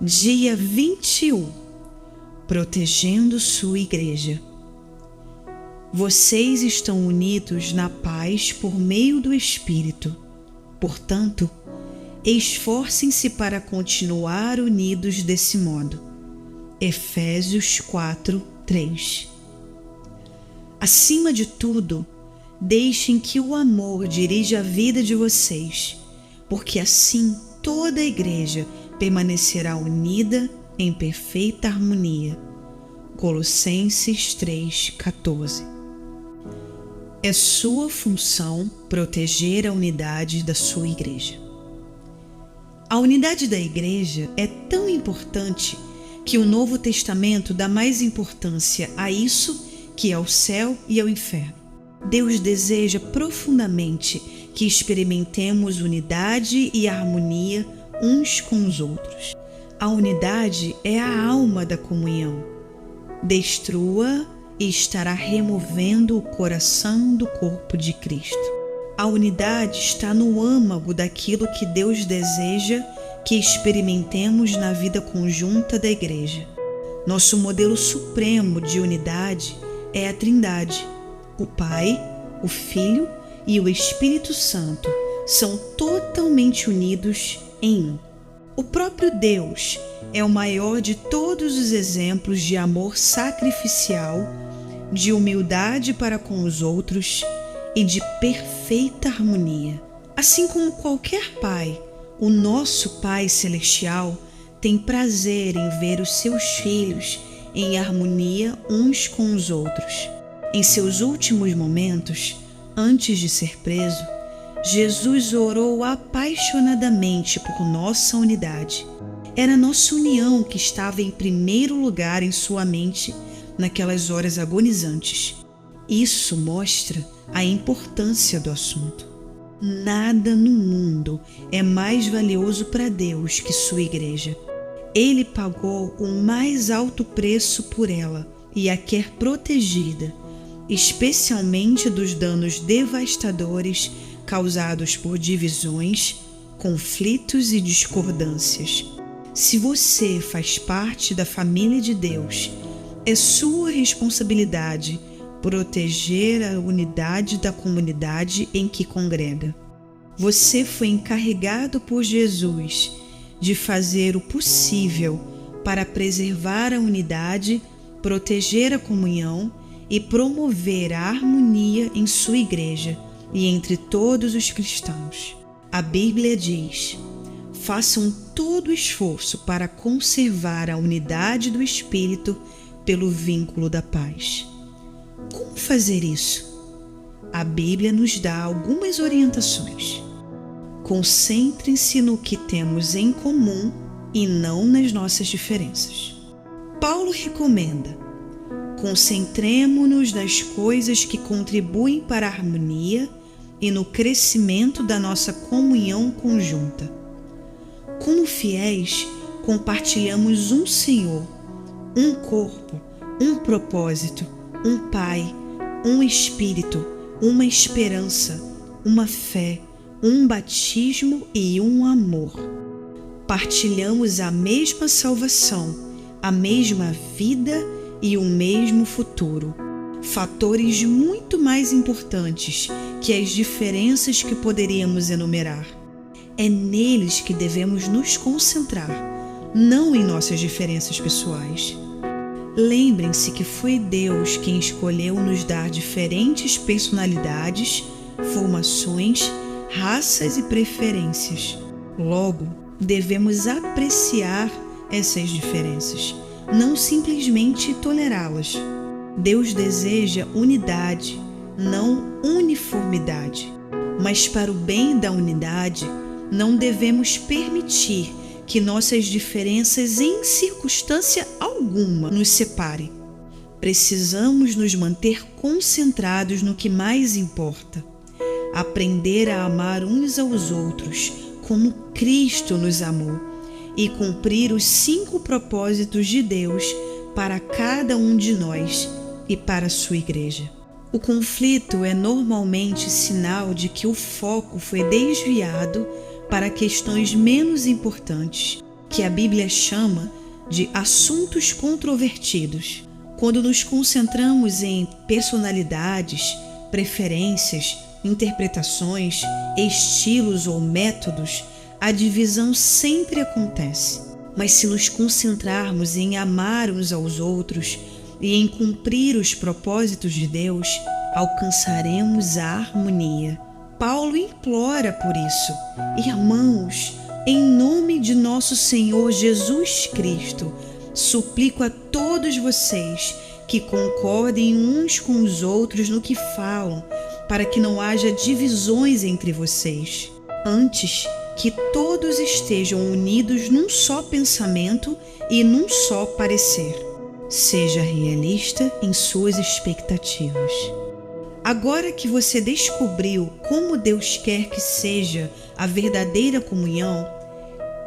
Dia 21. Protegendo sua igreja. Vocês estão unidos na paz por meio do Espírito. Portanto, esforcem-se para continuar unidos desse modo. Efésios 4:3. Acima de tudo, deixem que o amor dirija a vida de vocês, porque assim toda a igreja permanecerá unida em perfeita harmonia. Colossenses 3:14. É sua função proteger a unidade da sua igreja. A unidade da igreja é tão importante que o Novo Testamento dá mais importância a isso que ao céu e ao inferno. Deus deseja profundamente que experimentemos unidade e harmonia uns com os outros. A unidade é a alma da comunhão. Destrua e estará removendo o coração do corpo de Cristo. A unidade está no âmago daquilo que Deus deseja que experimentemos na vida conjunta da igreja. Nosso modelo supremo de unidade é a Trindade. O Pai, o Filho e o Espírito Santo são totalmente unidos em um. O próprio Deus é o maior de todos os exemplos de amor sacrificial, de humildade para com os outros e de perfeita harmonia. Assim como qualquer pai, o nosso Pai Celestial tem prazer em ver os seus filhos em harmonia uns com os outros. Em seus últimos momentos, antes de ser preso, Jesus orou apaixonadamente por nossa unidade. Era nossa união que estava em primeiro lugar em sua mente naquelas horas agonizantes. Isso mostra a importância do assunto. Nada no mundo é mais valioso para Deus que sua igreja. Ele pagou o mais alto preço por ela e a quer protegida, especialmente dos danos devastadores causados por divisões, conflitos e discordâncias. Se você faz parte da família de Deus, é sua responsabilidade proteger a unidade da comunidade em que congrega. Você foi encarregado por Jesus de fazer o possível para preservar a unidade, proteger a comunhão e promover a harmonia em sua igreja e entre todos os cristãos. A Bíblia diz: façam todo o esforço para conservar a unidade do Espírito pelo vínculo da paz. Como fazer isso? A Bíblia nos dá algumas orientações. Concentrem-se no que temos em comum e não nas nossas diferenças. Paulo recomenda: concentremo-nos nas coisas que contribuem para a harmonia e no crescimento da nossa comunhão conjunta. Como fiéis, compartilhamos um Senhor, um corpo, um propósito, um Pai, um Espírito, uma esperança, uma fé, um batismo e um amor. Partilhamos a mesma salvação, a mesma vida e o mesmo futuro. Fatores muito mais importantes que as diferenças que poderíamos enumerar. É neles que devemos nos concentrar, não em nossas diferenças pessoais. Lembrem-se que foi Deus quem escolheu nos dar diferentes personalidades, formações, raças e preferências. Logo, devemos apreciar essas diferenças, não simplesmente tolerá-las. Deus deseja unidade, não uniformidade. Mas para o bem da unidade, não devemos permitir que nossas diferenças em circunstância alguma nos separem. Precisamos nos manter concentrados no que mais importa. Aprender a amar uns aos outros como Cristo nos amou e cumprir os 5 propósitos de Deus para cada um de nós e para a sua igreja. O conflito é normalmente sinal de que o foco foi desviado para questões menos importantes que a Bíblia chama de assuntos controvertidos. Quando nos concentramos em personalidades, preferências, interpretações, estilos ou métodos, a divisão sempre acontece. Mas se nos concentrarmos em amar uns aos outros e em cumprir os propósitos de Deus, alcançaremos a harmonia. Paulo implora por isso. Irmãos, em nome de nosso Senhor Jesus Cristo, suplico a todos vocês que concordem uns com os outros no que falam, para que não haja divisões entre vocês. Antes, que todos estejam unidos num só pensamento e num só parecer. Seja realista em suas expectativas. Agora que você descobriu como Deus quer que seja a verdadeira comunhão,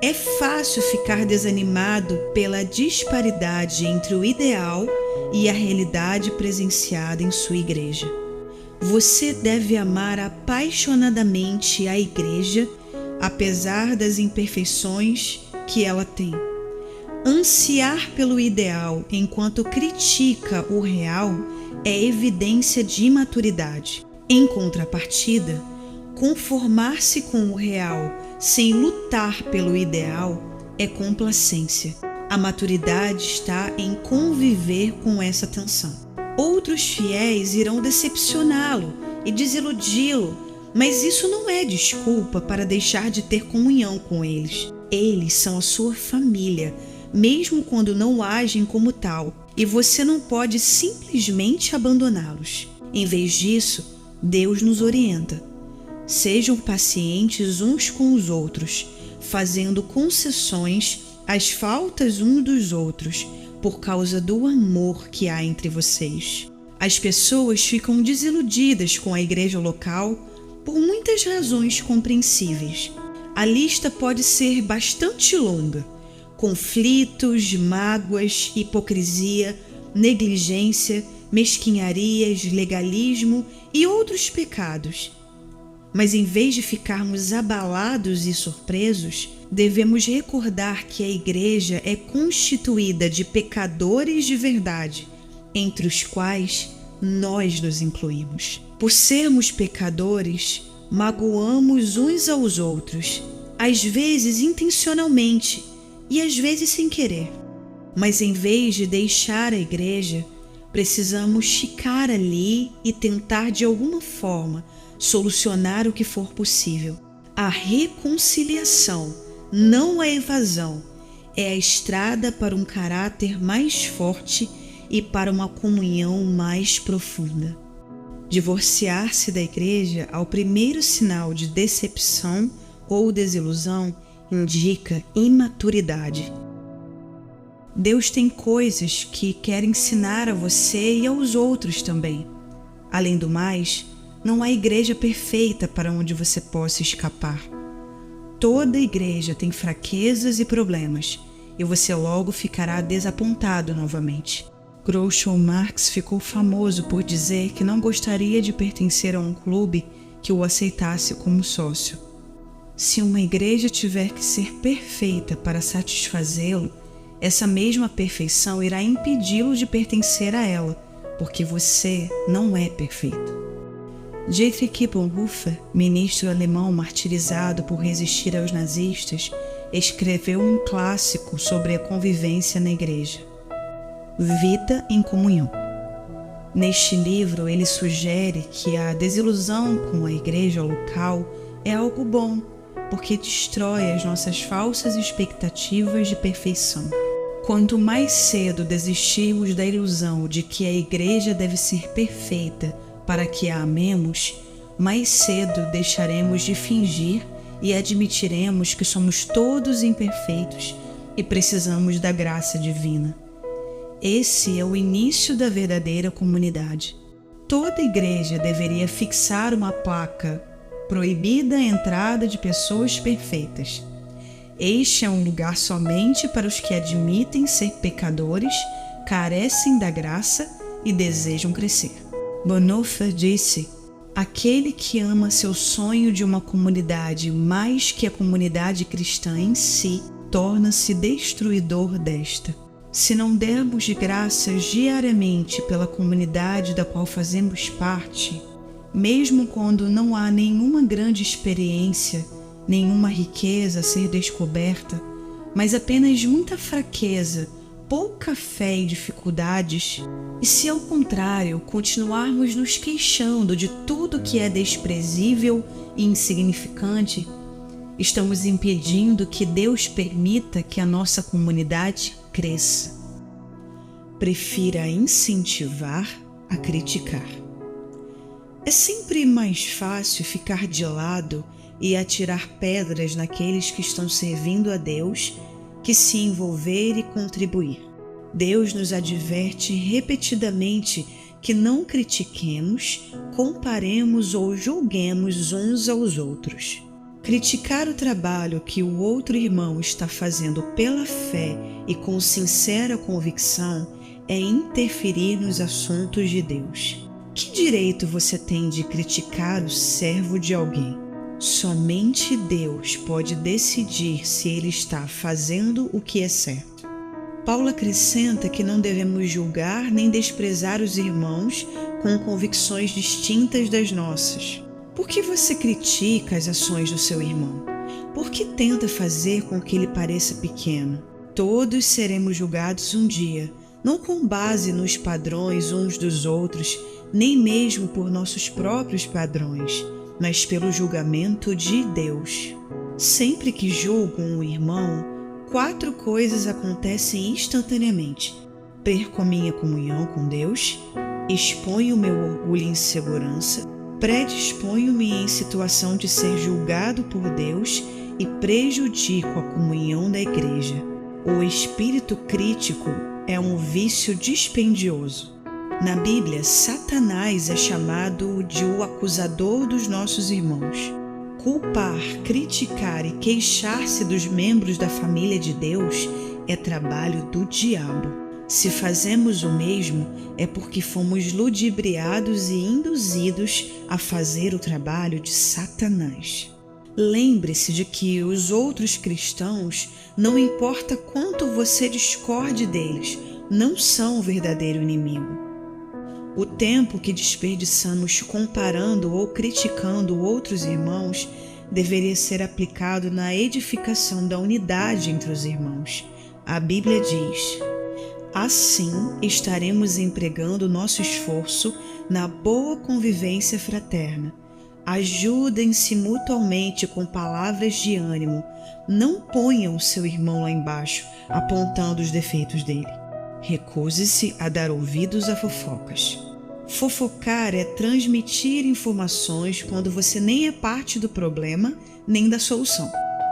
é fácil ficar desanimado pela disparidade entre o ideal e a realidade presenciada em sua igreja. Você deve amar apaixonadamente a igreja, apesar das imperfeições que ela tem. Ansiar pelo ideal enquanto critica o real é evidência de imaturidade. Em contrapartida, conformar-se com o real sem lutar pelo ideal é complacência. A maturidade está em conviver com essa tensão. Outros fiéis irão decepcioná-lo e desiludi-lo, mas isso não é desculpa para deixar de ter comunhão com eles. Eles são a sua família, mesmo quando não agem como tal, e você não pode simplesmente abandoná-los. Em vez disso, Deus nos orienta. Sejam pacientes uns com os outros, fazendo concessões às faltas uns dos outros, por causa do amor que há entre vocês. As pessoas ficam desiludidas com a igreja local por muitas razões compreensíveis. A lista pode ser bastante longa: conflitos, mágoas, hipocrisia, negligência, mesquinharias, legalismo e outros pecados. Mas em vez de ficarmos abalados e surpresos, devemos recordar que a igreja é constituída de pecadores de verdade, entre os quais nós nos incluímos. Por sermos pecadores, magoamos uns aos outros, às vezes intencionalmente e às vezes sem querer. Mas em vez de deixar a igreja, precisamos ficar ali e tentar de alguma forma solucionar o que for possível. A reconciliação, não a evasão, é a estrada para um caráter mais forte e para uma comunhão mais profunda. Divorciar-se da igreja ao primeiro sinal de decepção ou desilusão indica imaturidade. Deus tem coisas que quer ensinar a você e aos outros também. Além do mais, não há igreja perfeita para onde você possa escapar. Toda igreja tem fraquezas e problemas, e você logo ficará desapontado novamente. Groucho Marx ficou famoso por dizer que não gostaria de pertencer a um clube que o aceitasse como sócio. Se uma igreja tiver que ser perfeita para satisfazê-lo, essa mesma perfeição irá impedi-lo de pertencer a ela, porque você não é perfeito. Dietrich Bonhoeffer, ministro alemão martirizado por resistir aos nazistas, escreveu um clássico sobre a convivência na igreja, Vida em Comunhão. Neste livro, ele sugere que a desilusão com a igreja local é algo bom, porque destrói as nossas falsas expectativas de perfeição. Quanto mais cedo desistirmos da ilusão de que a igreja deve ser perfeita para que a amemos, mais cedo deixaremos de fingir e admitiremos que somos todos imperfeitos e precisamos da graça divina. Esse é o início da verdadeira comunidade. Toda igreja deveria fixar uma placa: proibida a entrada de pessoas perfeitas. Este é um lugar somente para os que admitem ser pecadores, carecem da graça e desejam crescer. Bonhoeffer disse: aquele que ama seu sonho de uma comunidade mais que a comunidade cristã em si, torna-se destruidor desta. Se não dermos graças diariamente pela comunidade da qual fazemos parte, mesmo quando não há nenhuma grande experiência, nenhuma riqueza a ser descoberta, mas apenas muita fraqueza, pouca fé e dificuldades, e se ao contrário continuarmos nos queixando de tudo que é desprezível e insignificante, estamos impedindo que Deus permita que a nossa comunidade cresça. Prefira incentivar a criticar. É sempre mais fácil ficar de lado e atirar pedras naqueles que estão servindo a Deus que se envolver e contribuir. Deus nos adverte repetidamente que não critiquemos, comparemos ou julguemos uns aos outros. Criticar o trabalho que o outro irmão está fazendo pela fé e com sincera convicção é interferir nos assuntos de Deus. Que direito você tem de criticar o servo de alguém? Somente Deus pode decidir se ele está fazendo o que é certo. Paulo acrescenta que não devemos julgar nem desprezar os irmãos com convicções distintas das nossas. Por que você critica as ações do seu irmão? Por que tenta fazer com que ele pareça pequeno? Todos seremos julgados um dia, não com base nos padrões uns dos outros, nem mesmo por nossos próprios padrões, mas pelo julgamento de Deus. Sempre que julgo um irmão, 4 coisas acontecem instantaneamente. Perco a minha comunhão com Deus, exponho meu orgulho e insegurança, predisponho-me em situação de ser julgado por Deus e prejudico a comunhão da igreja. O espírito crítico é um vício dispendioso. Na Bíblia, Satanás é chamado de o acusador dos nossos irmãos. Culpar, criticar e queixar-se dos membros da família de Deus é trabalho do diabo. Se fazemos o mesmo, é porque fomos ludibriados e induzidos a fazer o trabalho de Satanás. Lembre-se de que os outros cristãos, não importa quanto você discorde deles, não são o verdadeiro inimigo. O tempo que desperdiçamos comparando ou criticando outros irmãos deveria ser aplicado na edificação da unidade entre os irmãos. A Bíblia diz: assim estaremos empregando nosso esforço na boa convivência fraterna. Ajudem-se mutuamente com palavras de ânimo. Não ponham seu irmão lá embaixo, apontando os defeitos dele. Recuse-se a dar ouvidos a fofocas. Fofocar é transmitir informações quando você nem é parte do problema nem da solução.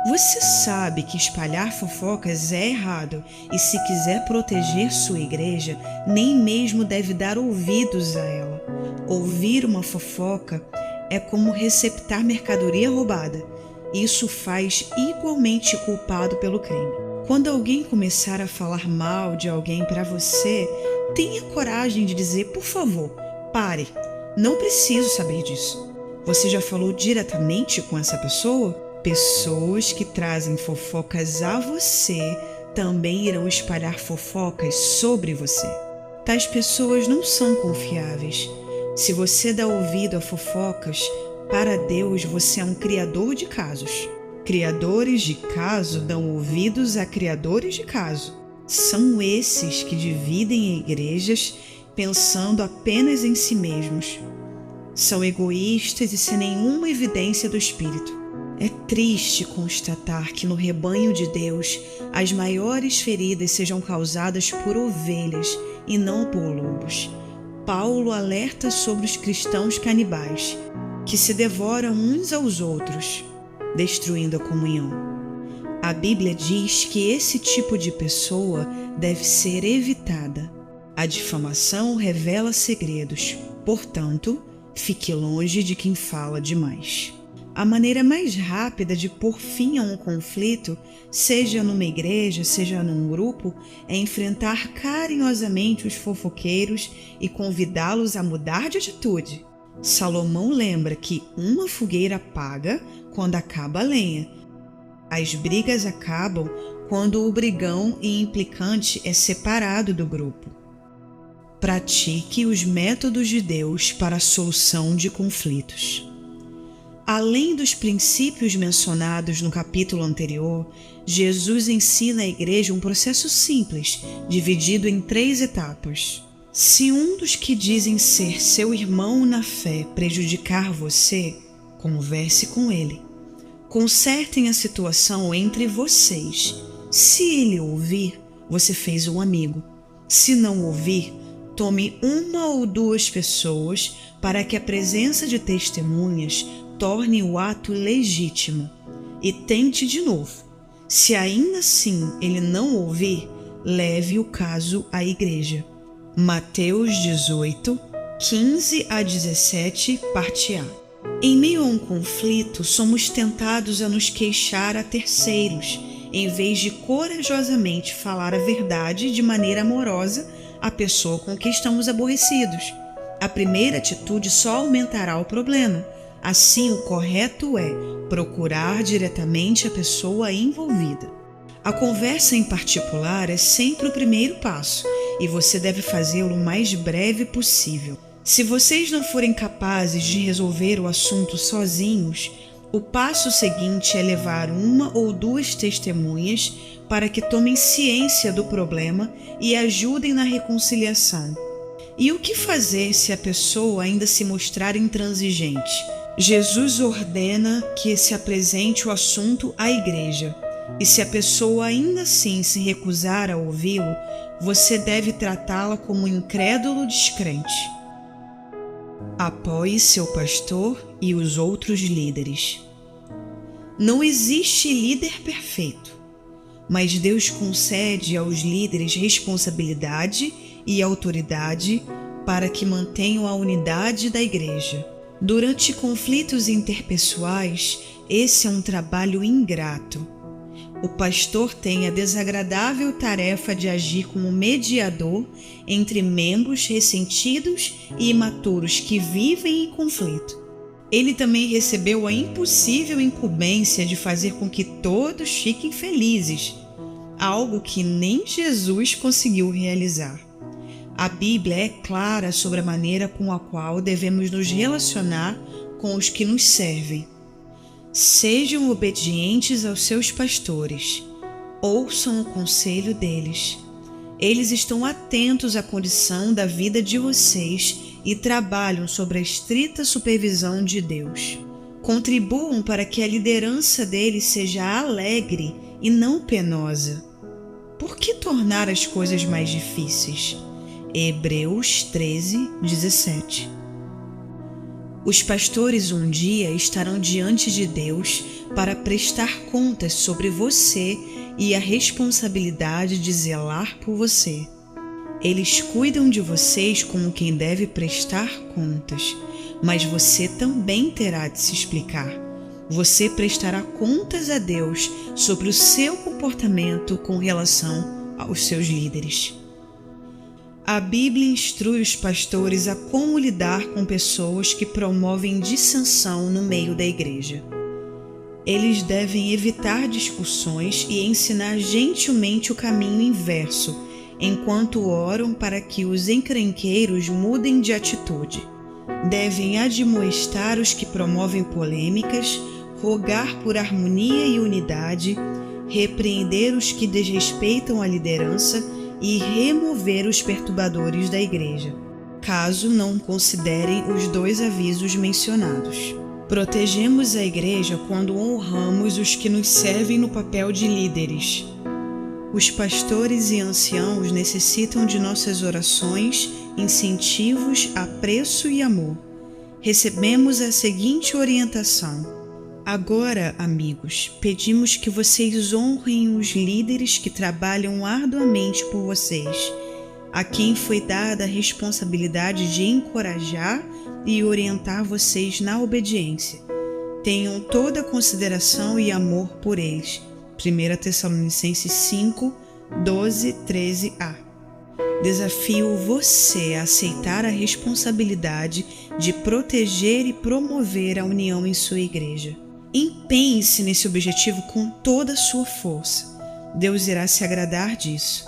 Você sabe que espalhar fofocas é errado e, se quiser proteger sua igreja, nem mesmo deve dar ouvidos a ela. Ouvir uma fofoca é como receptar mercadoria roubada. Isso faz igualmente culpado pelo crime. Quando alguém começar a falar mal de alguém para você, tenha coragem de dizer: por favor, pare, não preciso saber disso. Você já falou diretamente com essa pessoa? Pessoas que trazem fofocas a você também irão espalhar fofocas sobre você. Tais pessoas não são confiáveis. Se você dá ouvido a fofocas, para Deus você é um criador de casos. Criadores de caso dão ouvidos a criadores de caso. São esses que dividem igrejas pensando apenas em si mesmos. São egoístas e sem nenhuma evidência do Espírito. É triste constatar que no rebanho de Deus as maiores feridas sejam causadas por ovelhas e não por lobos. Paulo alerta sobre os cristãos canibais, que se devoram uns aos outros, destruindo a comunhão. A Bíblia diz que esse tipo de pessoa deve ser evitada. A difamação revela segredos, portanto, fique longe de quem fala demais. A maneira mais rápida de pôr fim a um conflito, seja numa igreja, seja num grupo, é enfrentar carinhosamente os fofoqueiros e convidá-los a mudar de atitude. Salomão lembra que uma fogueira apaga quando acaba a lenha. As brigas acabam quando o brigão e implicante é separado do grupo. Pratique os métodos de Deus para a solução de conflitos. Além dos princípios mencionados no capítulo anterior, Jesus ensina à igreja um processo simples, dividido em 3 etapas. Se um dos que dizem ser seu irmão na fé prejudicar você, converse com ele. Consertem a situação entre vocês. Se ele ouvir, você fez um amigo. Se não ouvir, tome 1 ou 2 pessoas para que a presença de testemunhas torne o ato legítimo. E tente de novo. Se ainda assim ele não ouvir, leve o caso à igreja. Mateus 18, 15 a 17, parte A. Em meio a um conflito, somos tentados a nos queixar a terceiros, em vez de corajosamente falar a verdade de maneira amorosa à pessoa com quem estamos aborrecidos. A primeira atitude só aumentará o problema. Assim, o correto é procurar diretamente a pessoa envolvida. A conversa em particular é sempre o primeiro passo e você deve fazê-lo o mais breve possível. Se vocês não forem capazes de resolver o assunto sozinhos, o passo seguinte é levar 1 ou 2 testemunhas para que tomem ciência do problema e ajudem na reconciliação. E o que fazer se a pessoa ainda se mostrar intransigente? Jesus ordena que se apresente o assunto à igreja. E se a pessoa ainda assim se recusar a ouvi-lo, você deve tratá-la como um incrédulo descrente. Apoie seu pastor e os outros líderes. Não existe líder perfeito, mas Deus concede aos líderes responsabilidade e autoridade para que mantenham a unidade da igreja. Durante conflitos interpessoais, esse é um trabalho ingrato. O pastor tem a desagradável tarefa de agir como mediador entre membros ressentidos e imaturos que vivem em conflito. Ele também recebeu a impossível incumbência de fazer com que todos fiquem felizes, algo que nem Jesus conseguiu realizar. A Bíblia é clara sobre a maneira com a qual devemos nos relacionar com os que nos servem. Sejam obedientes aos seus pastores. Ouçam o conselho deles. Eles estão atentos à condição da vida de vocês e trabalham sob a estrita supervisão de Deus. Contribuam para que a liderança deles seja alegre e não penosa. Por que tornar as coisas mais difíceis? Hebreus 13, 17. Os pastores um dia estarão diante de Deus para prestar contas sobre você e a responsabilidade de zelar por você. Eles cuidam de vocês como quem deve prestar contas, mas você também terá de se explicar. Você prestará contas a Deus sobre o seu comportamento com relação aos seus líderes. A Bíblia instrui os pastores a como lidar com pessoas que promovem dissensão no meio da igreja. Eles devem evitar discussões e ensinar gentilmente o caminho inverso, enquanto oram para que os encrenqueiros mudem de atitude. Devem admoestar os que promovem polêmicas, rogar por harmonia e unidade, repreender os que desrespeitam a liderança e remover os perturbadores da igreja, caso não considerem os 2 avisos mencionados. Protegemos a igreja quando honramos os que nos servem no papel de líderes. Os pastores e anciãos necessitam de nossas orações, incentivos, apreço e amor. Recebemos a seguinte orientação: agora, amigos, pedimos que vocês honrem os líderes que trabalham arduamente por vocês, a quem foi dada a responsabilidade de encorajar e orientar vocês na obediência. Tenham toda a consideração e amor por eles. 1 Tessalonicenses 5, 12, 13a. Desafio você a aceitar a responsabilidade de proteger e promover a união em sua igreja. Empenhe-se nesse objetivo com toda a sua força. Deus irá se agradar disso.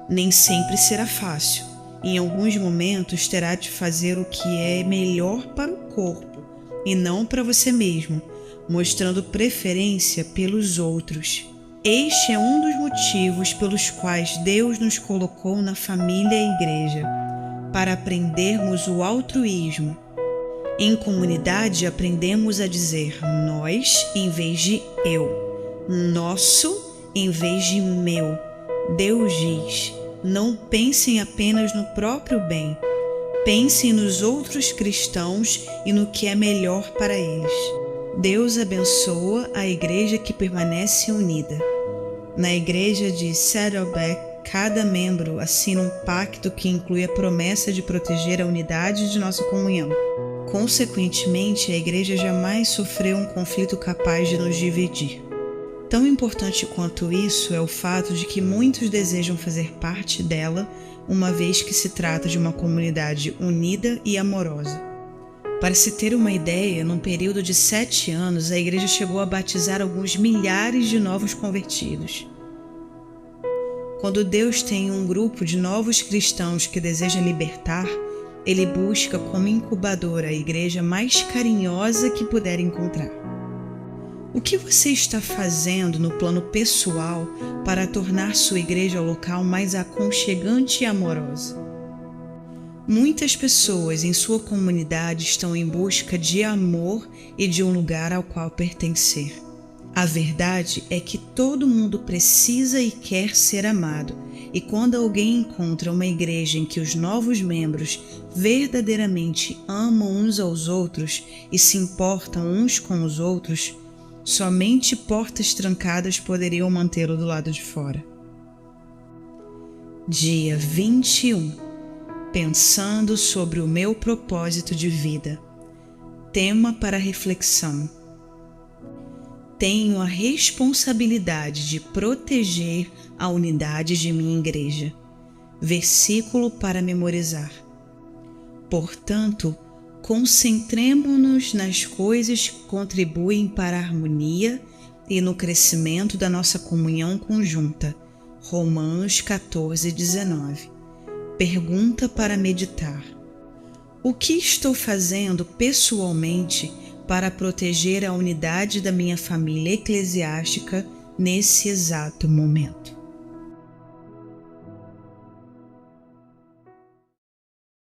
Nem sempre será fácil. Em alguns momentos terá de fazer o que é melhor para o corpo e não para você mesmo, mostrando preferência pelos outros. Este é um dos motivos pelos quais Deus nos colocou na família e igreja, para aprendermos o altruísmo. Em comunidade aprendemos a dizer nós em vez de eu, nosso em vez de meu. Deus diz: não pensem apenas no próprio bem, pensem nos outros cristãos e no que é melhor para eles. Deus abençoa a igreja que permanece unida. Na igreja de Saddleback, cada membro assina um pacto que inclui a promessa de proteger a unidade de nossa comunhão. Consequentemente, a igreja jamais sofreu um conflito capaz de nos dividir. Tão importante quanto isso é o fato de que muitos desejam fazer parte dela, uma vez que se trata de uma comunidade unida e amorosa. Para se ter uma ideia, num período de 7 anos, a igreja chegou a batizar alguns milhares de novos convertidos. Quando Deus tem um grupo de novos cristãos que deseja libertar, Ele busca como incubadora a igreja mais carinhosa que puder encontrar. O que você está fazendo no plano pessoal para tornar sua igreja local mais aconchegante e amorosa? Muitas pessoas em sua comunidade estão em busca de amor e de um lugar ao qual pertencer. A verdade é que todo mundo precisa e quer ser amado, e quando alguém encontra uma igreja em que os novos membros verdadeiramente amam uns aos outros e se importam uns com os outros, somente portas trancadas poderiam mantê-lo do lado de fora. Dia 21. Pensando sobre o meu propósito de vida. Tema para reflexão. Tenho a responsabilidade de proteger a unidade de minha igreja. Versículo para memorizar. Portanto, concentremo-nos nas coisas que contribuem para a harmonia e no crescimento da nossa comunhão conjunta. Romanos 14:19. Pergunta para meditar. O que estou fazendo pessoalmente para proteger a unidade da minha família eclesiástica nesse exato momento?